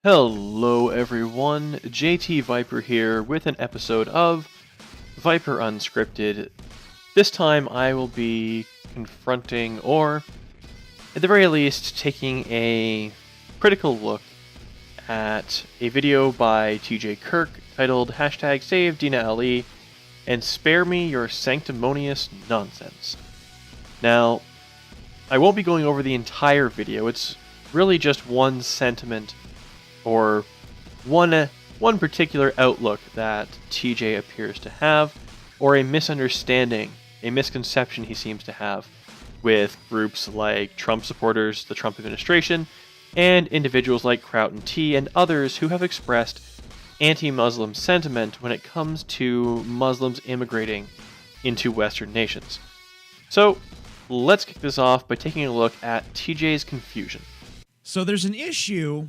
Hello everyone, JT Viper here with an episode of Viper Unscripted. This time I will be confronting, or at the very least taking a critical look at a video by Kirk titled #Save Dina Ali and Spare Me Your Sanctimonious Nonsense. Now, I won't be going over the entire video, it's really just one sentiment or one particular outlook that TJ appears to have, or a misunderstanding, a misconception he seems to have with groups like Trump supporters, the Trump administration, and individuals like Kraut and T and others who have expressed anti-Muslim sentiment when it comes to Muslims immigrating into Western nations. So, let's kick this off by taking a look at TJ's confusion. So there's an issue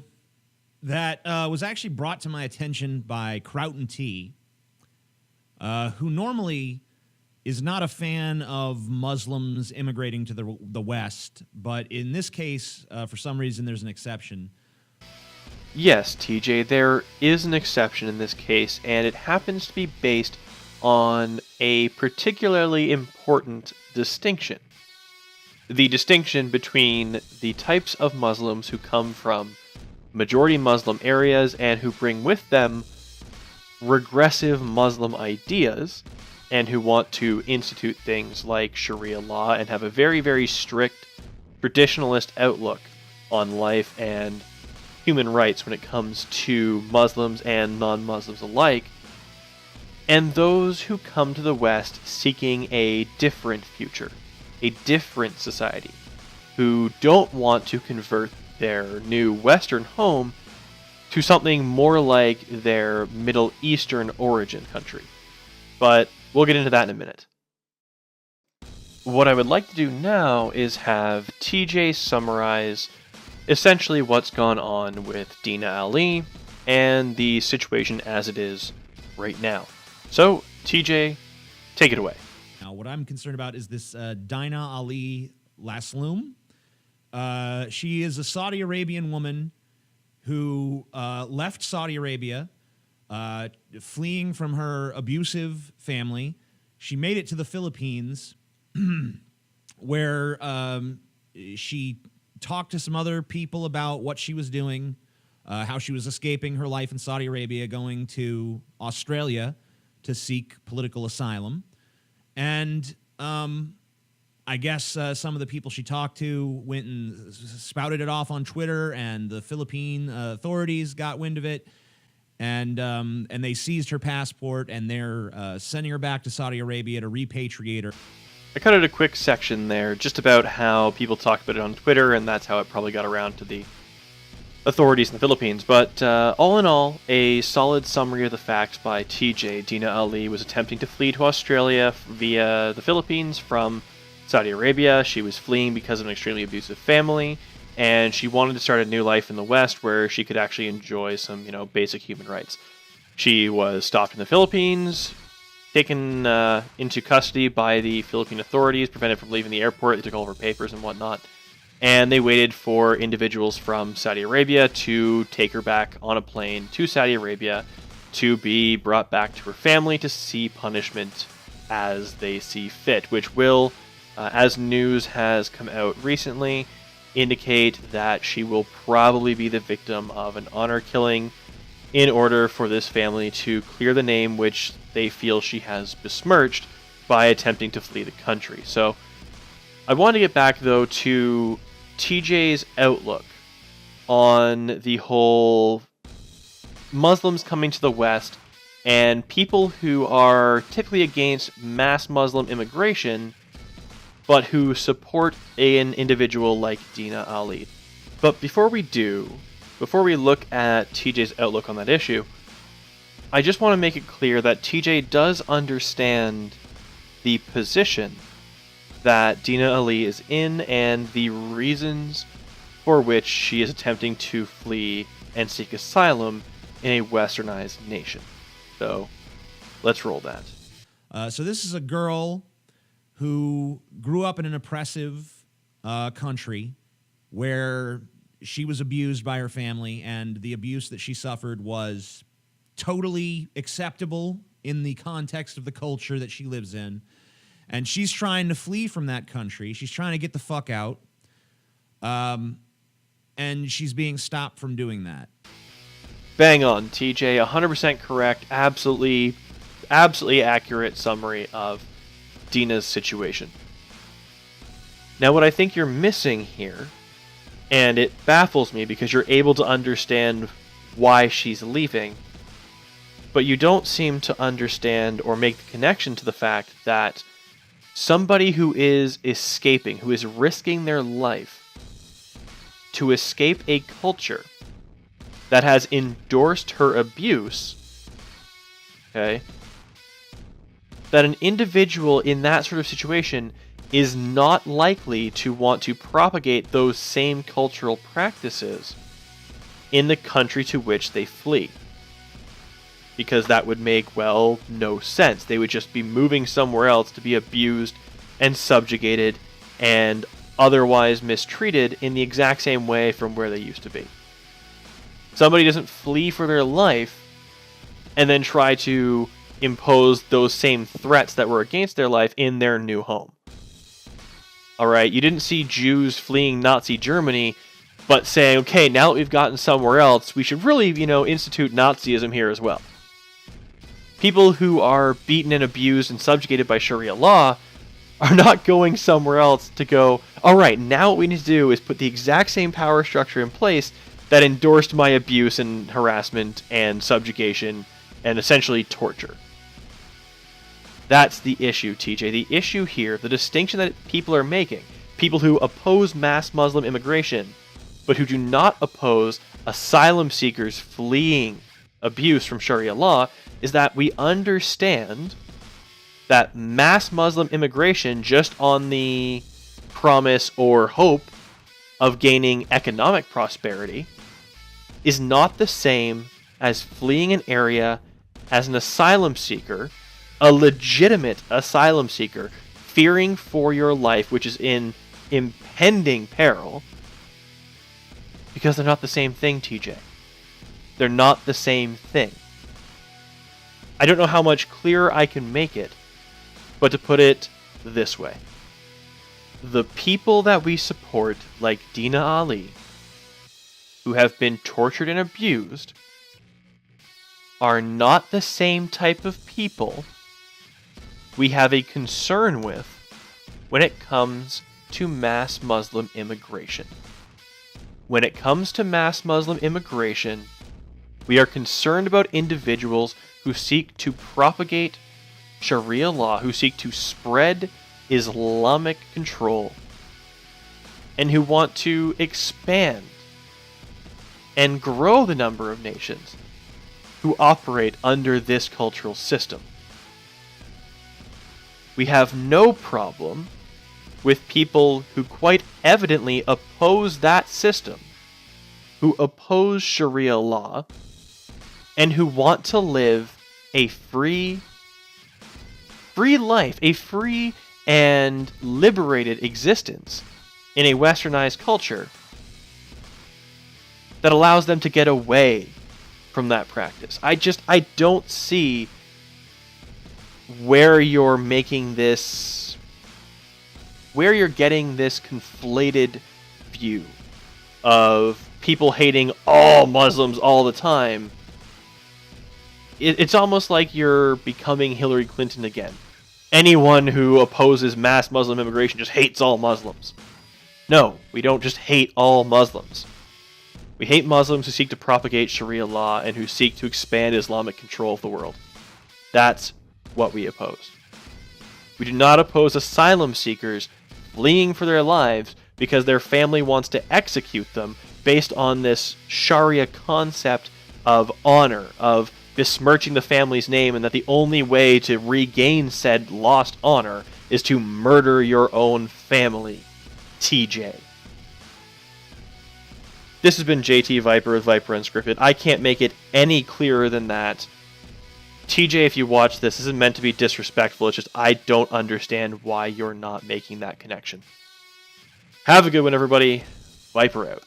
that was actually brought to my attention by Kraut and T, who normally is not a fan of Muslims immigrating to the West, but in this case, for some reason, there's an exception. Yes, TJ, there is an exception in this case, and it happens to be based on a particularly important distinction. The distinction between the types of Muslims who come from majority Muslim areas and who bring with them regressive Muslim ideas and who want to institute things like Sharia law and have a very, very strict traditionalist outlook on life and human rights when it comes to Muslims and non-Muslims alike, and those who come to the West seeking a different future, a different society, who don't want to convert their new Western home to something more like their Middle Eastern origin country. But we'll get into that in a minute. What I would like to do now is have TJ summarize essentially what's gone on with Dina Ali and the situation as it is right now. So, TJ, take it away. Now, what I'm concerned about is this Dina Ali Lasloom. She is a Saudi Arabian woman who left Saudi Arabia, fleeing from her abusive family. She made it to the Philippines, where she talked to some other people about what she was doing, how she was escaping her life in Saudi Arabia, going to Australia to seek political asylum. And I guess some of the people she talked to went and spouted it off on Twitter, and the Philippine authorities got wind of it, and they seized her passport, and they're sending her back to Saudi Arabia to repatriate her. I cut out a quick section there just about how people talked about it on Twitter, and that's how it probably got around to the authorities in the Philippines. But all in all, a solid summary of the facts by TJ. Dina Ali was attempting to flee to Australia via the Philippines from Saudi Arabia. She was fleeing because of an extremely abusive family, and she wanted to start a new life in the West where she could actually enjoy some, basic human rights. She was stopped in the Philippines, taken into custody by the Philippine authorities, prevented from leaving the airport. They took all of her papers and whatnot, and they waited for individuals from Saudi Arabia to take her back on a plane to Saudi Arabia to be brought back to her family to see punishment as they see fit, which will, as news has come out recently, indicate that she will probably be the victim of an honor killing in order for this family to clear the name which they feel she has besmirched by attempting to flee the country. So I want to get back, though, to TJ's outlook on the whole Muslims coming to the West and people who are typically against mass Muslim immigration but who support an individual like Dina Ali. But before we look at TJ's outlook on that issue, I just want to make it clear that TJ does understand the position that Dina Ali is in and the reasons for which she is attempting to flee and seek asylum in a westernized nation. So, let's roll that. So this is a girl who grew up in an oppressive country where she was abused by her family, and the abuse that she suffered was totally acceptable in the context of the culture that she lives in. And she's trying to flee from that country. She's trying to get the fuck out. And she's being stopped from doing that. Bang on, TJ. 100% correct. Absolutely accurate summary of Dina's situation. Now, what I think you're missing here, and it baffles me because you're able to understand why she's leaving, but you don't seem to understand or make the connection to the fact that somebody who is escaping, who is risking their life to escape a culture that has endorsed her abuse, okay, that an individual in that sort of situation is not likely to want to propagate those same cultural practices in the country to which they flee. Because that would make, well, no sense. They would just be moving somewhere else to be abused and subjugated and otherwise mistreated in the exact same way from where they used to be. Somebody doesn't flee for their life and then try to impose those same threats that were against their life in their new home. Alright, you didn't see Jews fleeing Nazi Germany, but saying, okay, now that we've gotten somewhere else, we should really, institute Nazism here as well. People who are beaten and abused and subjugated by Sharia law are not going somewhere else to go, alright, now what we need to do is put the exact same power structure in place that endorsed my abuse and harassment and subjugation and essentially torture. That's the issue, TJ. The issue here, the distinction that people are making, people who oppose mass Muslim immigration, but who do not oppose asylum seekers fleeing abuse from Sharia law, is that we understand that mass Muslim immigration, just on the promise or hope of gaining economic prosperity, is not the same as fleeing an area as an asylum seeker, a legitimate asylum seeker, fearing for your life, which is in impending peril, because they're not the same thing, TJ. They're not the same thing. I don't know how much clearer I can make it, but to put it this way. The people that we support, like Dina Ali, who have been tortured and abused, are not the same type of people we have a concern with when it comes to mass Muslim immigration. When it comes to mass Muslim immigration, we are concerned about individuals who seek to propagate Sharia law, who seek to spread Islamic control, and who want to expand and grow the number of nations who operate under this cultural system. We have no problem with people who quite evidently oppose that system, who oppose Sharia law, and who want to live a free life, a free and liberated existence in a westernized culture that allows them to get away from that practice. I don't see where you're making this, where you're getting this conflated view of people hating all Muslims all the time. It's almost like you're becoming Hillary Clinton again. Anyone who opposes mass Muslim immigration just hates all Muslims. No, we don't just hate all Muslims. We hate Muslims who seek to propagate Sharia law and who seek to expand Islamic control of the world. That's what we oppose. We do not oppose asylum seekers fleeing for their lives because their family wants to execute them based on this Sharia concept of honor, of besmirching the family's name, and that the only way to regain said lost honor is to murder your own family. TJ. This has been JT Viper with Viper Unscripted. I can't make it any clearer than that. TJ, if you watch this isn't meant to be disrespectful. It's just I don't understand why you're not making that connection. Have a good one, everybody. Viper out.